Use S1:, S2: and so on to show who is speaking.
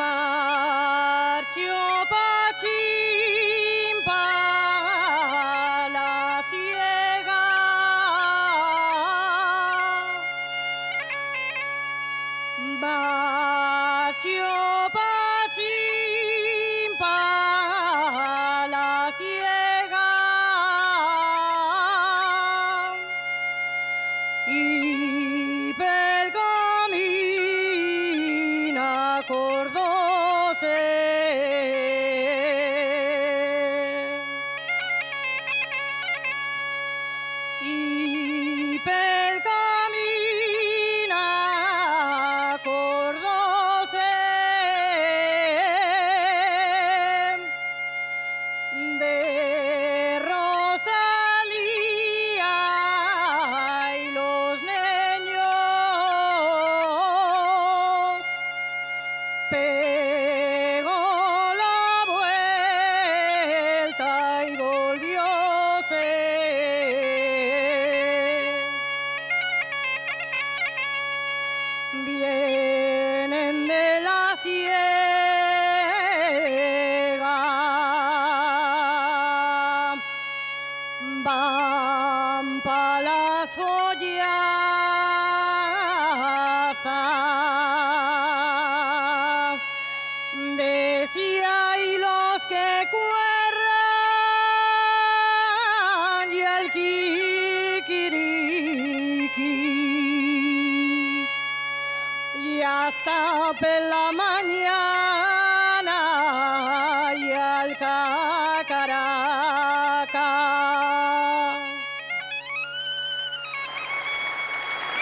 S1: Marcho Pachimpa la ciega, marcho Pachimpa la ciega, y pergamina acordóse. Y pergamina acordóse de Rosalía y los niños. Pegó la vuelta y volvióse. Vienen de la ciega, van pa' las follazas. Decía y los que cuerran y el kikiriki, y hasta por la mañana y al cacaraca.